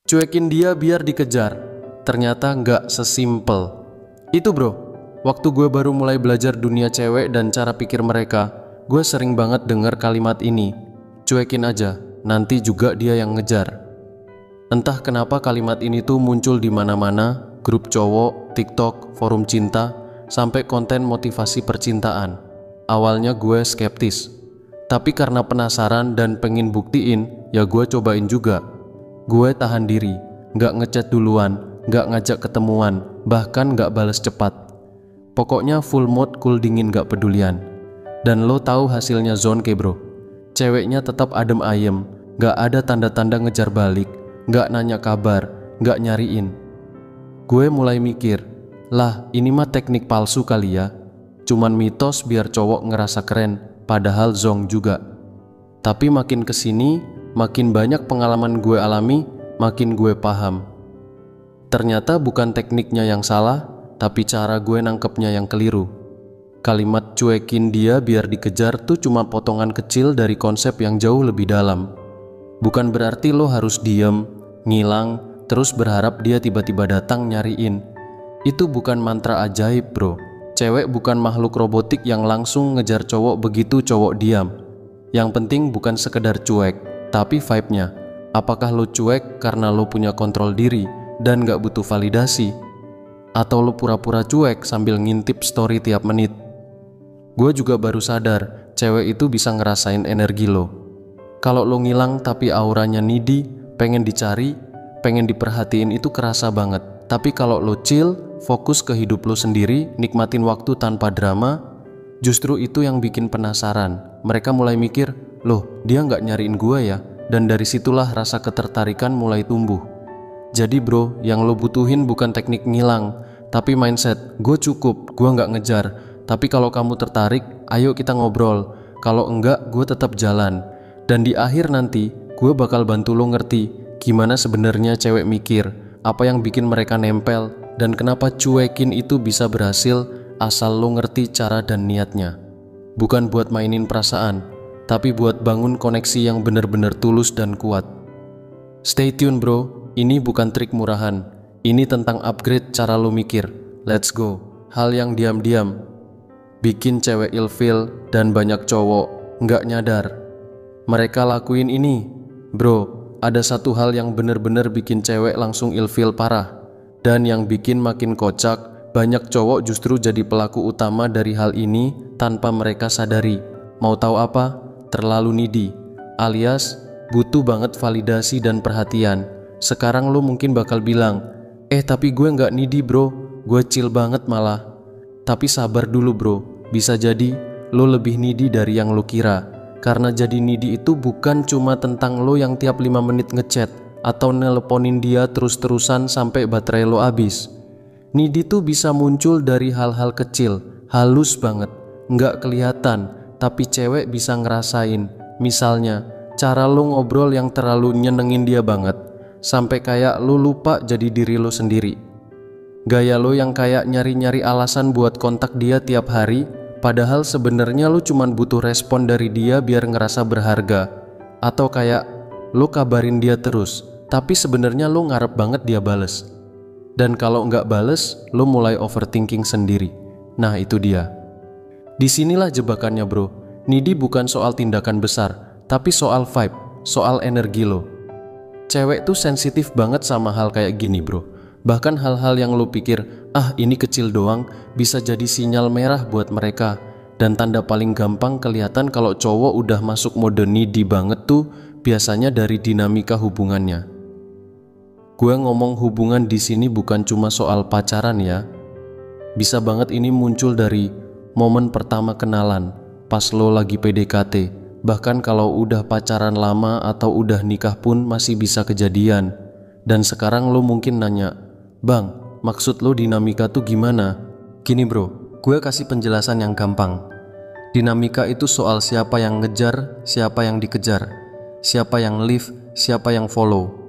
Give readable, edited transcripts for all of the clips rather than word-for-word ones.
Cuekin dia biar dikejar. Ternyata nggak sesimpel itu bro. Waktu gue baru mulai belajar dunia cewek dan cara pikir mereka, gue sering banget dengar kalimat ini, cuekin aja, nanti juga dia yang ngejar. Entah kenapa kalimat ini tuh muncul di mana-mana, grup cowok, TikTok, forum cinta, sampai konten motivasi percintaan. Awalnya gue skeptis, tapi karena penasaran dan pengen buktiin, ya gue cobain juga. Gue tahan diri, gak ngechat duluan, gak ngajak ketemuan, bahkan gak balas cepat. Pokoknya full mode cool dingin gak pedulian. Dan lo tahu hasilnya zonke bro. Ceweknya tetap adem ayem, gak ada tanda-tanda ngejar balik, gak nanya kabar, gak nyariin. Gue mulai mikir, lah ini mah teknik palsu kali ya. Cuman mitos biar cowok ngerasa keren, padahal zong juga. Tapi makin kesini, makin banyak pengalaman gue alami, makin gue paham. Ternyata bukan tekniknya yang salah, tapi cara gue nangkepnya yang keliru. Kalimat cuekin dia biar dikejar tuh cuma potongan kecil dari konsep yang jauh lebih dalam. Bukan berarti lo harus diem, ngilang, terus berharap dia tiba-tiba datang nyariin. Itu bukan mantra ajaib bro. Cewek bukan makhluk robotik yang langsung ngejar cowok begitu cowok diam. Yang penting bukan sekedar cuek, tapi vibe-nya. Apakah lo cuek karena lo punya kontrol diri dan gak butuh validasi? Atau lo pura-pura cuek sambil ngintip story tiap menit? Gue juga baru sadar, cewek itu bisa ngerasain energi lo. Kalau lo ngilang tapi auranya needy, pengen dicari, pengen diperhatiin itu kerasa banget. Tapi kalau lo chill, fokus ke hidup lo sendiri, nikmatin waktu tanpa drama, justru itu yang bikin penasaran. Mereka mulai mikir, loh dia gak nyariin gue ya? Dan dari situlah rasa ketertarikan mulai tumbuh. Jadi bro, yang lo butuhin bukan teknik ngilang, tapi mindset, gue cukup, gue gak ngejar. Tapi kalau kamu tertarik, ayo kita ngobrol. Kalau enggak, gue tetap jalan. Dan di akhir nanti, gue bakal bantu lo ngerti gimana sebenarnya cewek mikir, apa yang bikin mereka nempel, dan kenapa cuekin itu bisa berhasil asal lo ngerti cara dan niatnya. Bukan buat mainin perasaan, tapi buat bangun koneksi yang benar-benar tulus dan kuat. Stay tune bro, ini bukan trik murahan. Ini tentang upgrade cara lo mikir. Let's go. Hal yang diam-diam bikin cewek ilfeel dan banyak cowok nggak nyadar mereka lakuin ini. Bro, ada satu hal yang bener-bener bikin cewek langsung ilfeel parah. Dan yang bikin makin kocak, banyak cowok justru jadi pelaku utama dari hal ini tanpa mereka sadari. Mau tahu apa? Terlalu needy, alias butuh banget validasi dan perhatian. Sekarang lo mungkin bakal bilang, tapi gue nggak needy bro, gue chill banget malah. Tapi sabar dulu bro, bisa jadi lo lebih needy dari yang lo kira. Karena jadi needy itu bukan cuma tentang lo yang tiap 5 menit ngechat atau nelponin dia terus-terusan sampai baterai lo habis. Needy tuh bisa muncul dari hal-hal kecil, halus banget, nggak kelihatan, tapi cewek bisa ngerasain. Misalnya, cara lo ngobrol yang terlalu nyenengin dia banget, sampai kayak lo lupa jadi diri lo sendiri. Gaya lo yang kayak nyari-nyari alasan buat kontak dia tiap hari, padahal sebenarnya lo cuman butuh respon dari dia biar ngerasa berharga. Atau kayak lo kabarin dia terus, tapi sebenarnya lo ngarep banget dia bales. Dan kalau nggak bales, lo mulai overthinking sendiri. Nah itu dia. Disinilah jebakannya bro. Needy bukan soal tindakan besar, tapi soal vibe, soal energi lo. Cewek tuh sensitif banget sama hal kayak gini bro. Bahkan hal-hal yang lo pikir, ini kecil doang, bisa jadi sinyal merah buat mereka. Dan tanda paling gampang kelihatan kalau cowok udah masuk mode needy banget tuh biasanya dari dinamika hubungannya. Gue ngomong hubungan di sini bukan cuma soal pacaran ya. Bisa banget ini muncul dari momen pertama kenalan, pas lo lagi PDKT. Bahkan kalau udah pacaran lama atau udah nikah pun masih bisa kejadian. Dan sekarang lo mungkin nanya, Bang, maksud lo dinamika tuh gimana? Gini bro, gue kasih penjelasan yang gampang. Dinamika itu soal siapa yang ngejar, siapa yang dikejar, siapa yang leave, siapa yang follow.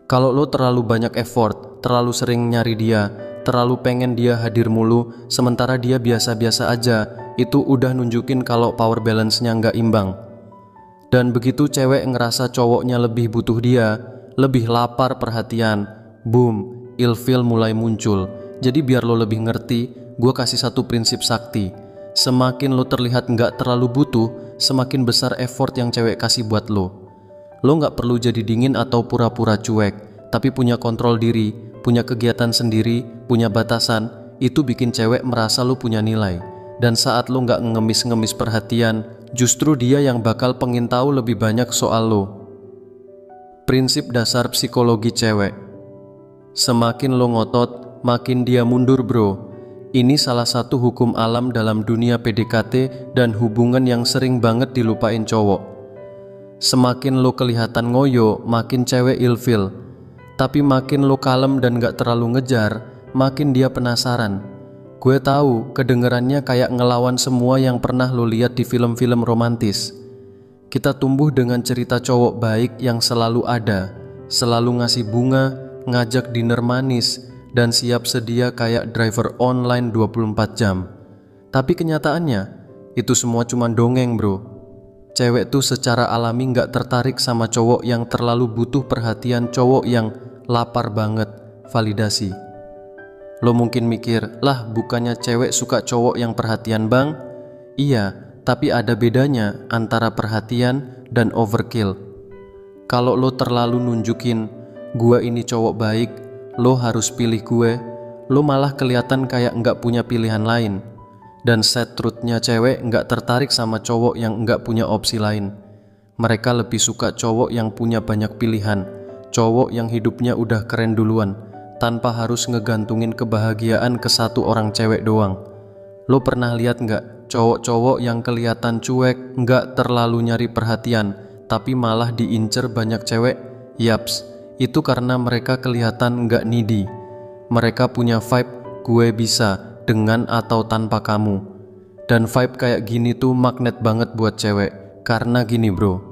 Kalau lo terlalu banyak effort, terlalu sering nyari dia, terlalu pengen dia hadir mulu, sementara dia biasa-biasa aja, itu udah nunjukin kalau power balance-nya nggak imbang. Dan begitu cewek ngerasa cowoknya lebih butuh dia, lebih lapar perhatian. Boom, ilfil mulai muncul. Jadi biar lo lebih ngerti, gue kasih satu prinsip sakti. Semakin lo terlihat nggak terlalu butuh, semakin besar effort yang cewek kasih buat lo. Lo nggak perlu jadi dingin atau pura-pura cuek, tapi punya kontrol diri, punya kegiatan sendiri, punya batasan. Itu bikin cewek merasa lo punya nilai. Dan saat lo nggak ngemis-ngemis perhatian, justru dia yang bakal pengen tahu lebih banyak soal lo. Prinsip dasar psikologi cewek. Semakin lo ngotot, makin dia mundur bro. Ini salah satu hukum alam dalam dunia PDKT dan hubungan yang sering banget dilupain cowok. Semakin lo kelihatan ngoyo, makin cewek ilfil. Tapi makin lo kalem dan gak terlalu ngejar, makin dia penasaran. Gue tahu kedengerannya kayak ngelawan semua yang pernah lo lihat di film-film romantis. Kita tumbuh dengan cerita cowok baik yang selalu ada, selalu ngasih bunga, ngajak dinner manis, dan siap sedia kayak driver online 24 jam. Tapi kenyataannya, itu semua cuma dongeng bro. Cewek tuh secara alami gak tertarik sama cowok yang terlalu butuh perhatian, cowok yang lapar banget validasi. Lo mungkin mikir, lah bukannya cewek suka cowok yang perhatian bang? Iya, tapi ada bedanya antara perhatian dan overkill. Kalau lo terlalu nunjukin, gua ini cowok baik, lo harus pilih gue, lo malah kelihatan kayak nggak punya pilihan lain. Dan sad truthnya cewek nggak tertarik sama cowok yang nggak punya opsi lain. Mereka lebih suka cowok yang punya banyak pilihan, cowok yang hidupnya udah keren duluan, tanpa harus ngegantungin kebahagiaan ke satu orang cewek doang. Lo pernah lihat nggak cowok-cowok yang kelihatan cuek, nggak terlalu nyari perhatian, tapi malah diincer banyak cewek? Yaps, itu karena mereka kelihatan nggak needy. Mereka punya vibe gue bisa dengan atau tanpa kamu. Dan vibe kayak gini tuh magnet banget buat cewek. Karena gini bro,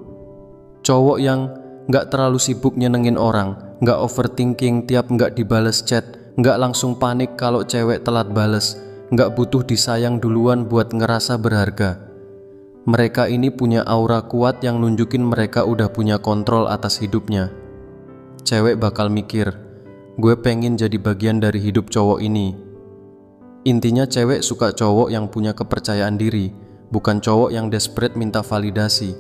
cowok yang nggak terlalu sibuk nyenengin orang, nggak overthinking tiap nggak dibales chat, nggak langsung panik kalau cewek telat bales, nggak butuh disayang duluan buat ngerasa berharga. Mereka ini punya aura kuat yang nunjukin mereka udah punya kontrol atas hidupnya. Cewek bakal mikir, gue pengen jadi bagian dari hidup cowok ini. Intinya cewek suka cowok yang punya kepercayaan diri, bukan cowok yang desperate minta validasi.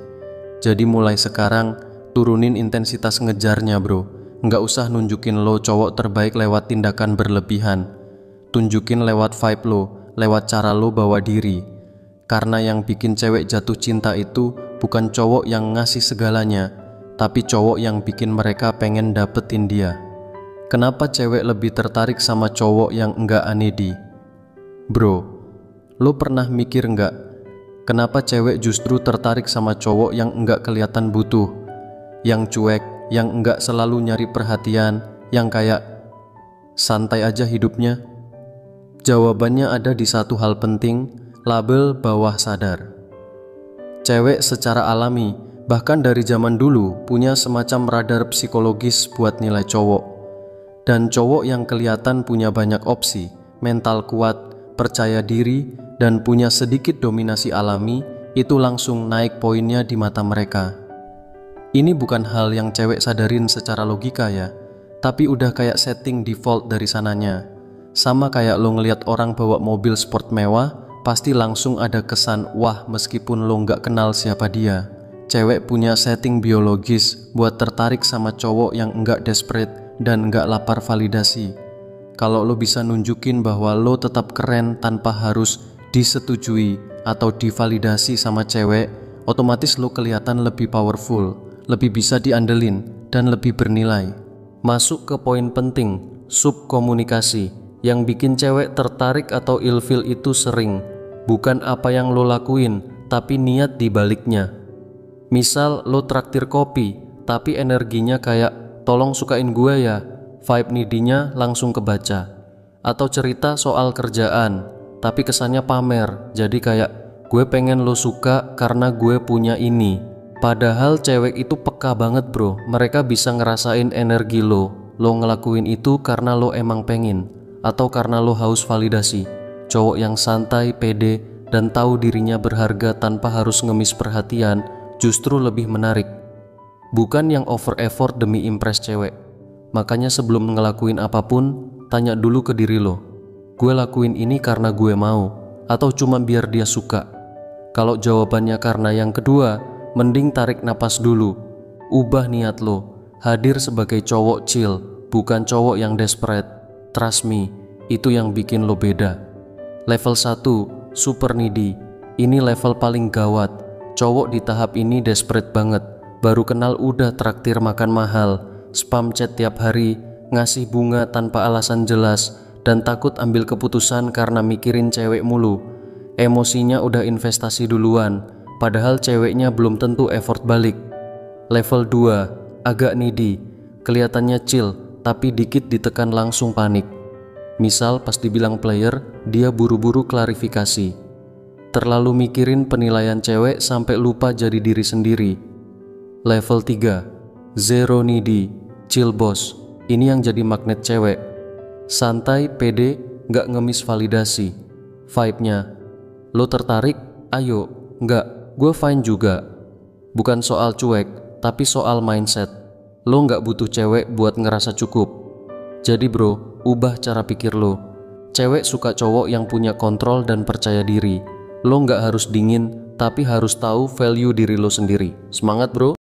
Jadi mulai sekarang, turunin intensitas ngejarnya bro. Nggak usah nunjukin lo cowok terbaik lewat tindakan berlebihan. Tunjukin lewat vibe lo, lewat cara lo bawa diri. Karena yang bikin cewek jatuh cinta itu bukan cowok yang ngasih segalanya, tapi cowok yang bikin mereka pengen dapetin dia. Kenapa cewek lebih tertarik sama cowok yang enggak needy? Bro, lo pernah mikir enggak, kenapa cewek justru tertarik sama cowok yang enggak kelihatan butuh, yang cuek, yang enggak selalu nyari perhatian, yang kayak santai aja hidupnya? Jawabannya ada di satu hal penting, label bawah sadar. Cewek secara alami, bahkan dari zaman dulu, punya semacam radar psikologis buat nilai cowok. Dan cowok yang kelihatan punya banyak opsi, mental kuat, percaya diri, dan punya sedikit dominasi alami, itu langsung naik poinnya di mata mereka. Ini bukan hal yang cewek sadarin secara logika ya, tapi udah kayak setting default dari sananya. Sama kayak lo ngeliat orang bawa mobil sport mewah, pasti langsung ada kesan wah meskipun lo nggak kenal siapa dia. Cewek punya setting biologis buat tertarik sama cowok yang enggak desperate dan enggak lapar validasi. Kalau lo bisa nunjukin bahwa lo tetap keren tanpa harus disetujui atau divalidasi sama cewek, otomatis lo kelihatan lebih powerful, lebih bisa diandelin, dan lebih bernilai. Masuk ke poin penting, subkomunikasi. Yang bikin cewek tertarik atau ilfil itu sering bukan apa yang lo lakuin, tapi niat di baliknya. Misal lo traktir kopi, tapi energinya kayak tolong sukain gue ya, vibe needy-nya langsung kebaca. Atau cerita soal kerjaan, tapi kesannya pamer, jadi kayak gue pengen lo suka karena gue punya ini. Padahal cewek itu peka banget bro, mereka bisa ngerasain energi lo ngelakuin itu karena lo emang pengen, atau karena lo haus validasi. Cowok yang santai, pede, dan tahu dirinya berharga tanpa harus ngemis perhatian justru lebih menarik. bukan yang over effort demi impress cewek. Makanya sebelum ngelakuin apapun, tanya dulu ke diri lo, gue lakuin ini karena gue mau atau cuma biar dia suka? Kalau jawabannya karena yang kedua, mending tarik napas dulu. Ubah niat lo, hadir sebagai cowok chill, bukan cowok yang desperate. Trust me, itu yang bikin lo beda. Level 1, super needy. Ini level paling gawat. Cowok di tahap ini desperate banget. Baru kenal udah traktir makan mahal, spam chat tiap hari, ngasih bunga tanpa alasan jelas, dan takut ambil keputusan karena mikirin cewek mulu. Emosinya udah investasi duluan, padahal ceweknya belum tentu effort balik. Level 2, agak needy. Kelihatannya chill, tapi dikit ditekan langsung panik. Misal pas dibilang player, dia buru-buru klarifikasi. Terlalu mikirin penilaian cewek sampai lupa jadi diri sendiri. Level 3, zero needy, chill boss. Ini yang jadi magnet cewek. Santai, pede, gak ngemis validasi. Vibe-nya, lo tertarik? Ayo. Enggak, gue fine juga. Bukan soal cuek, tapi soal mindset. Lo gak butuh cewek buat ngerasa cukup. Jadi bro, ubah cara pikir lo. Cewek suka cowok yang punya kontrol dan percaya diri. Lo gak harus dingin, tapi harus tahu value diri lo sendiri. Semangat bro.